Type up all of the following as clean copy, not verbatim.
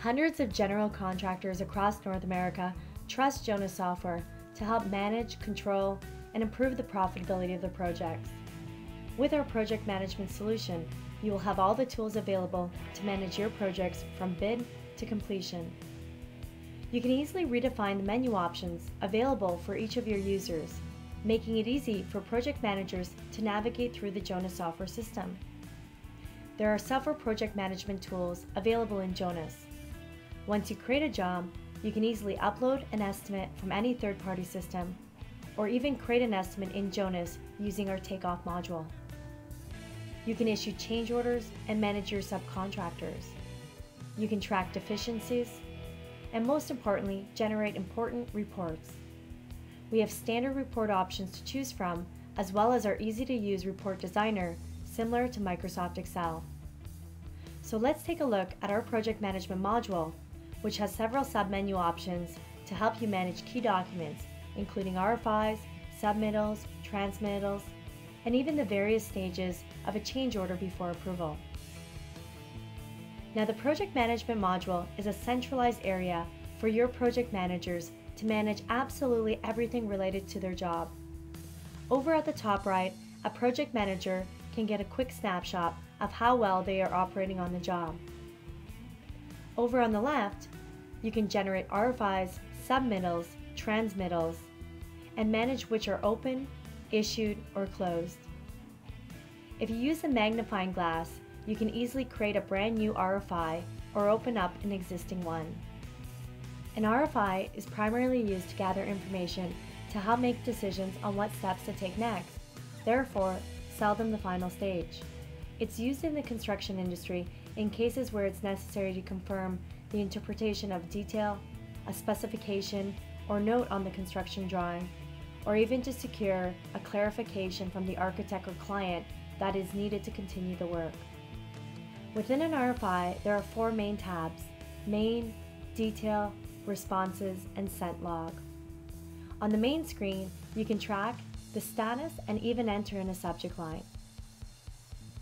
Hundreds of general contractors across North America trust Jonas software to help manage, control, and improve the profitability of their projects. With our project management solution, you will have all the tools available to manage your projects from bid to completion. You can easily redefine the menu options available for each of your users, making it easy for project managers to navigate through the Jonas software system. There are several project management tools available in Jonas. Once you create a job, you can easily upload an estimate from any third-party system, or even create an estimate in Jonas using our Takeoff module. You can issue change orders and manage your subcontractors. You can track deficiencies, and most importantly, generate important reports. We have standard report options to choose from, as well as our easy-to-use report designer, similar to Microsoft Excel. So let's take a look at our project management module, which has several sub-menu options to help you manage key documents, including RFIs, submittals, transmittals, and even the various stages of a change order before approval. Now, the project management module is a centralized area for your project managers to manage absolutely everything related to their job. Over at the top right, a project manager can get a quick snapshot of how well they are operating on the job. Over on the left, you can generate RFIs, submittals, transmittals, and manage which are open, issued, or closed. If you use the magnifying glass, you can easily create a brand new RFI or open up an existing one. An RFI is primarily used to gather information to help make decisions on what steps to take next, therefore seldom the final stage. It's used in the construction industry in cases where it's necessary to confirm the interpretation of detail, a specification, or note on the construction drawing, or even to secure a clarification from the architect or client that is needed to continue the work. Within an RFI, there are 4 main tabs: Main, Detail, Responses, and Sent Log. On the main screen, you can track the status and even enter in a subject line.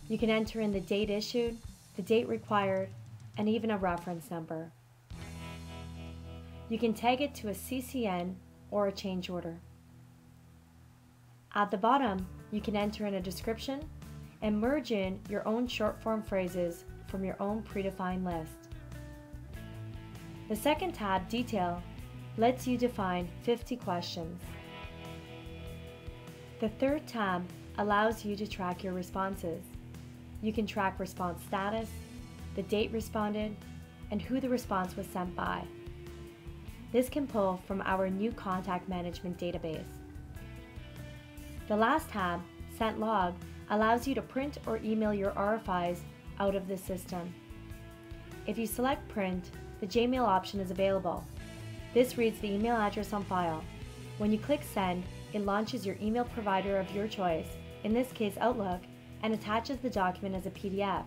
You can enter in the date issued, the date required, and even a reference number. You can tag it to a CCN or a change order. At the bottom, you can enter in a description and merge in your own short form phrases from your own predefined list. The second tab, Detail, lets you define 50 questions. The third tab allows you to track your responses. You can track response status, the date responded, and who the response was sent by. This can pull from our new contact management database. The last tab, Sent Log, allows you to print or email your RFIs out of the system. If you select Print, the Gmail option is available. This reads the email address on file. When you click Send, it launches your email provider of your choice, in this case Outlook, and attaches the document as a PDF.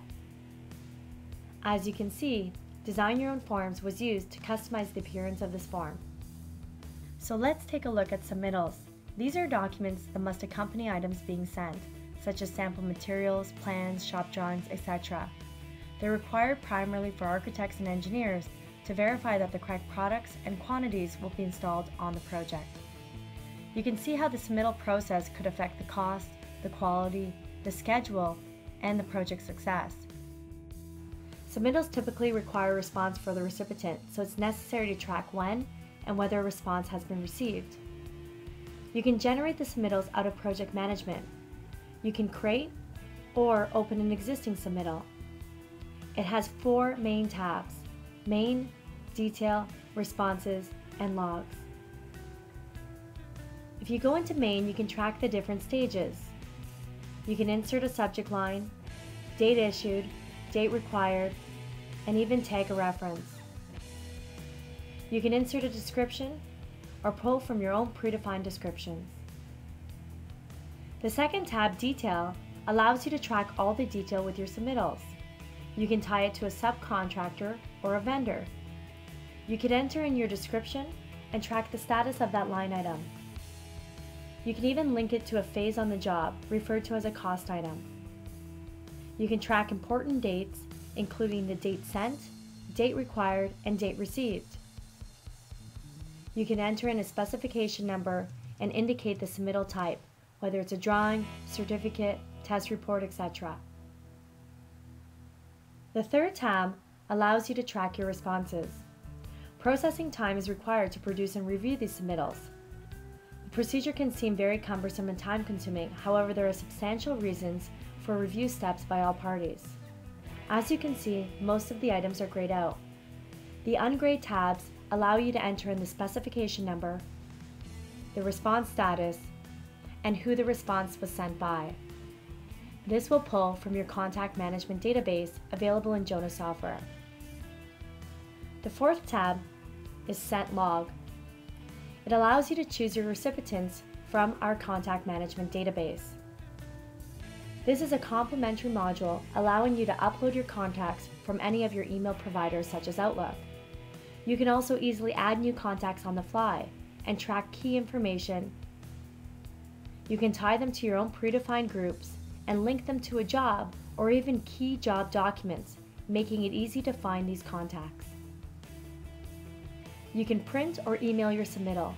As you can see, Design Your Own Forms was used to customize the appearance of this form. So let's take a look at submittals. These are documents that must accompany items being sent, such as sample materials, plans, shop drawings, etc. They're required primarily for architects and engineers to verify that the correct products and quantities will be installed on the project. You can see how the submittal process could affect the cost, the quality, the schedule, and the project success. Submittals typically require a response for the recipient, so it's necessary to track when and whether a response has been received. You can generate the submittals out of project management. You can create or open an existing submittal. It has 4 main tabs: Main, Detail, Responses, and Logs. If you go into Main, you can track the different stages. You can insert a subject line, date issued, date required, and even tag a reference. You can insert a description or pull from your own predefined descriptions. The second tab, Detail, allows you to track all the detail with your submittals. You can tie it to a subcontractor or a vendor. You can enter in your description and track the status of that line item. You can even link it to a phase on the job, referred to as a cost item. You can track important dates, including the date sent, date required, and date received. You can enter in a specification number and indicate the submittal type, whether it's a drawing, certificate, test report, etc. The third tab allows you to track your responses. Processing time is required to produce and review these submittals. The procedure can seem very cumbersome and time-consuming, however, there are substantial reasons for review steps by all parties. As you can see, most of the items are grayed out. The ungrayed tabs allow you to enter in the specification number, the response status, and who the response was sent by. This will pull from your contact management database available in Jonas software. The fourth tab is Sent Log. It allows you to choose your recipients from our contact management database. This is a complementary module allowing you to upload your contacts from any of your email providers such as Outlook. You can also easily add new contacts on the fly and track key information. You can tie them to your own predefined groups and link them to a job or even key job documents, making it easy to find these contacts. You can print or email your submittal.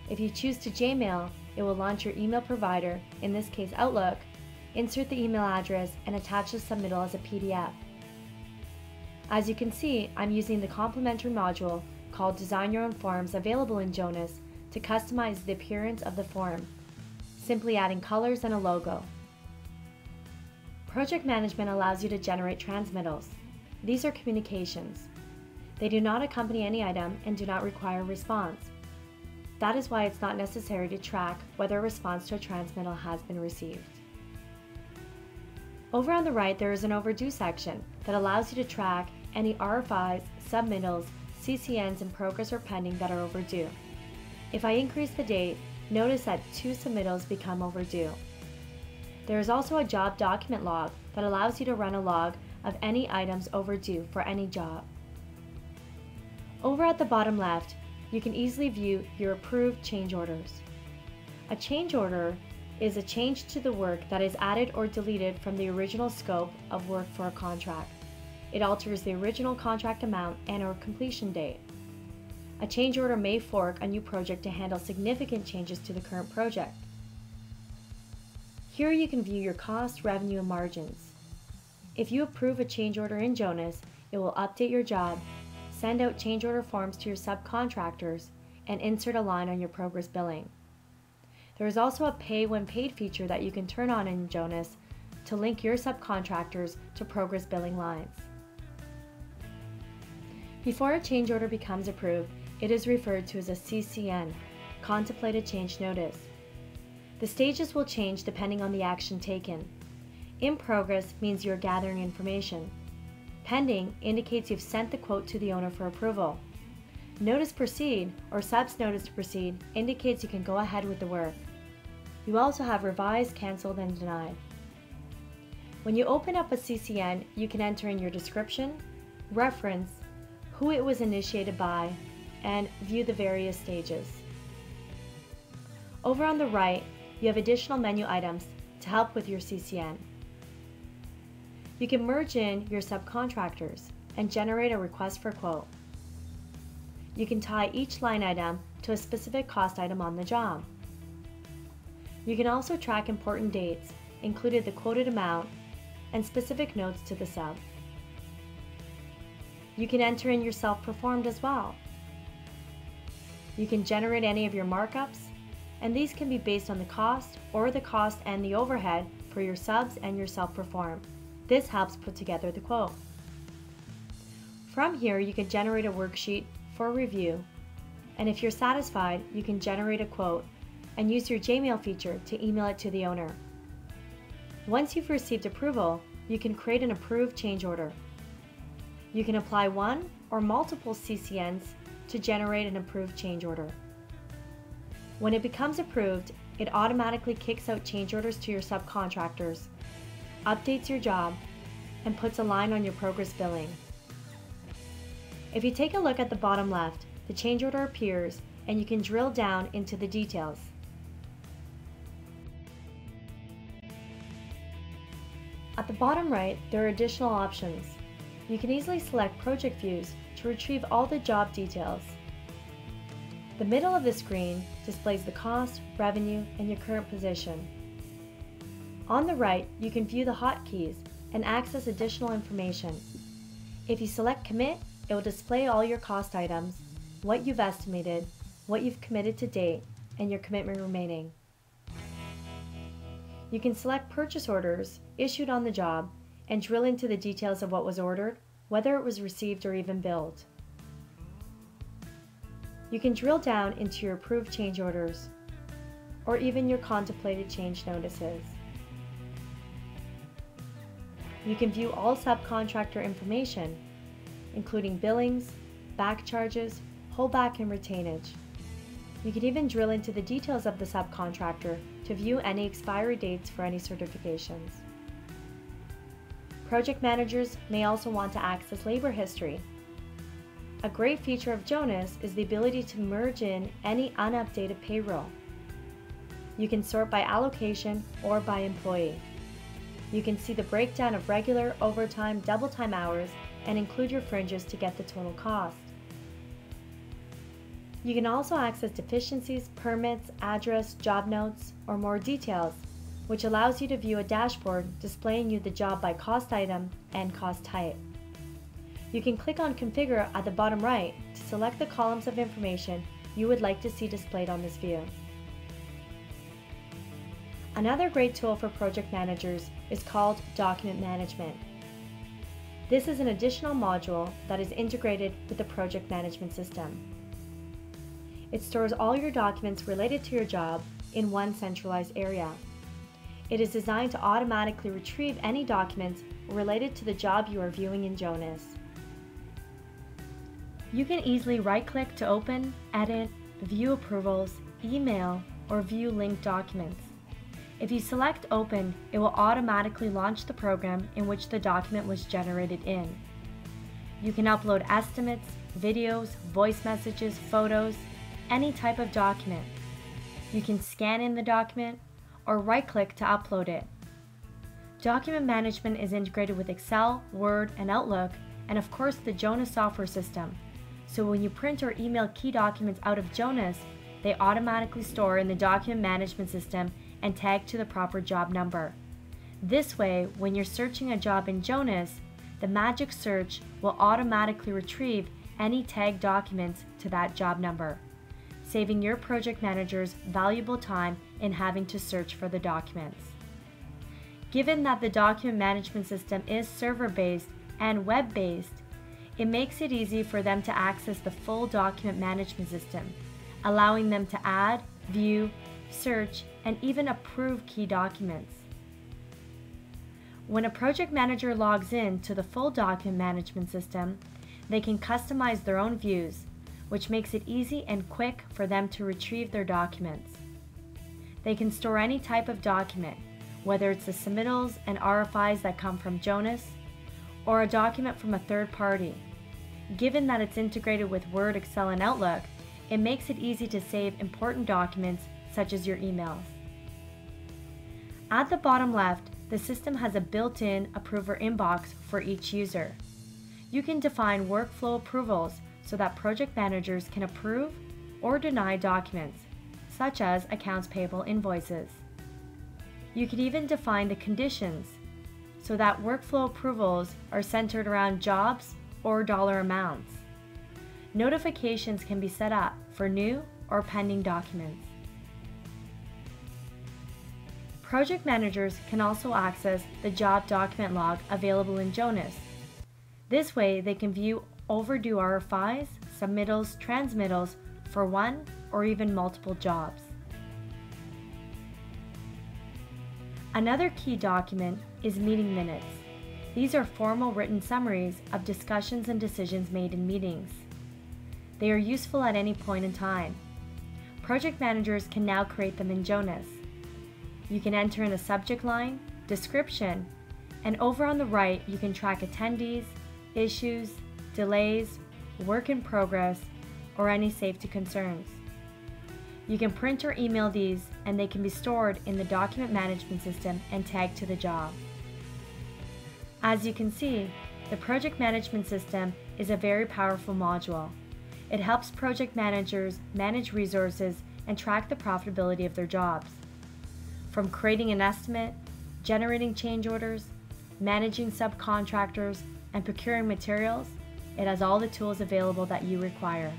If you choose to Gmail, it will launch your email provider, in this case Outlook, insert the email address, and attach the submittal as a PDF. As you can see, I'm using the complementary module called Design Your Own Forms available in Jonas to customize the appearance of the form, simply adding colors and a logo. Project management allows you to generate transmittals. These are communications. They do not accompany any item and do not require a response. That is why it's not necessary to track whether a response to a transmittal has been received. Over on the right, there is an overdue section that allows you to track any RFIs, submittals, CCNs in progress or pending that are overdue. If I increase the date, notice that 2 submittals become overdue. There is also a job document log that allows you to run a log of any items overdue for any job. Over at the bottom left, you can easily view your approved change orders. A change order is a change to the work that is added or deleted from the original scope of work for a contract. It alters the original contract amount and/or completion date. A change order may fork a new project to handle significant changes to the current project. Here you can view your cost, revenue, and margins. If you approve a change order in Jonas, it will update your job, send out change order forms to your subcontractors, and insert a line on your progress billing. There is also a pay when paid feature that you can turn on in Jonas to link your subcontractors to progress billing lines. Before a change order becomes approved, it is referred to as a CCN, Contemplated Change Notice. The stages will change depending on the action taken. In progress means you're gathering information. Pending indicates you've sent the quote to the owner for approval. Notice proceed, or subs notice to proceed, indicates you can go ahead with the work. You also have revised, cancelled, and denied. When you open up a CCN, you can enter in your description, reference, who it was initiated by, and view the various stages. Over on the right, you have additional menu items to help with your CCN. You can merge in your subcontractors and generate a request for quote. You can tie each line item to a specific cost item on the job. You can also track important dates, including the quoted amount, and specific notes to the sub. You can enter in your self-performed as well. You can generate any of your markups, and these can be based on the cost or the cost and the overhead for your subs and your self-perform. This helps put together the quote. From here, you can generate a worksheet for review, and if you're satisfied, you can generate a quote and use your Gmail feature to email it to the owner. Once you've received approval, you can create an approved change order. You can apply one or multiple CCNs to generate an approved change order. When it becomes approved, it automatically kicks out change orders to your subcontractors, updates your job, and puts a line on your progress billing. If you take a look at the bottom left, the change order appears and you can drill down into the details. At the bottom right, there are additional options. You can easily select project views to retrieve all the job details. The middle of the screen displays the cost, revenue, and your current position. On the right, you can view the hotkeys and access additional information. If you select Commit, it will display all your cost items, what you've estimated, what you've committed to date, and your commitment remaining. You can select purchase orders issued on the job and drill into the details of what was ordered, whether it was received or even billed. You can drill down into your approved change orders or even your contemplated change notices. You can view all subcontractor information, including billings, back charges, holdback, and retainage. You can even drill into the details of the subcontractor to view any expiry dates for any certifications. Project managers may also want to access labor history. A great feature of Jonas is the ability to merge in any unupdated payroll. You can sort by allocation or by employee. You can see the breakdown of regular, overtime, double time hours, and include your fringes to get the total cost. You can also access deficiencies, permits, address, job notes, or more details, which allows you to view a dashboard displaying you the job by cost item and cost type. You can click on Configure at the bottom right to select the columns of information you would like to see displayed on this view. Another great tool for project managers is called Document Management. This is an additional module that is integrated with the project management system. It stores all your documents related to your job in one centralized area. It is designed to automatically retrieve any documents related to the job you are viewing in Jonas. You can easily right-click to open, edit, view approvals, email, or view linked documents. If you select Open, it will automatically launch the program in which the document was generated in. You can upload estimates, videos, voice messages, photos, any type of document. You can scan in the document or right-click to upload it. Document management is integrated with Excel, Word, and Outlook, and of course the Jonas software system. So when you print or email key documents out of Jonas, they automatically store in the document management system and tag to the proper job number. This way, when you're searching a job in Jonas, the magic search will automatically retrieve any tagged documents to that job number, saving your project managers valuable time in having to search for the documents. Given that the document management system is server-based and web-based, it makes it easy for them to access the full document management system, allowing them to add, view, search, and even approve key documents. When a project manager logs in to the full document management system, they can customize their own views, which makes it easy and quick for them to retrieve their documents. They can store any type of document, whether it's the submittals and RFIs that come from Jonas, or a document from a third party. Given that it's integrated with Word, Excel, and Outlook, it makes it easy to save important documents such as your emails. At the bottom left, the system has a built-in approver inbox for each user. You can define workflow approvals so that project managers can approve or deny documents, such as accounts payable invoices. You can even define the conditions so that workflow approvals are centered around jobs or dollar amounts. Notifications can be set up for new or pending documents. Project managers can also access the job document log available in Jonas. This way, they can view overdue RFIs, submittals, transmittals for one or even multiple jobs. Another key document is meeting minutes. These are formal written summaries of discussions and decisions made in meetings. They are useful at any point in time. Project managers can now create them in Jonas. You can enter in a subject line, description, and over on the right you can track attendees, issues, delays, work in progress, or any safety concerns. You can print or email these and they can be stored in the document management system and tagged to the job. As you can see, The project management system is a very powerful module. It helps project managers manage resources and track the profitability of their jobs. From creating an estimate, generating change orders, managing subcontractors, and procuring materials, it has all the tools available that you require.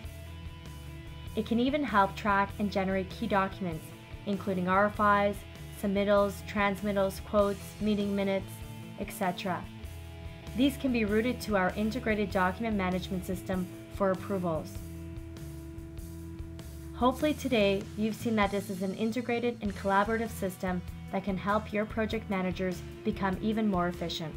It can even help track and generate key documents, including RFIs, submittals, transmittals, quotes, meeting minutes, etc. These can be routed to our integrated document management system for approvals. Hopefully today you've seen that this is an integrated and collaborative system that can help your project managers become even more efficient.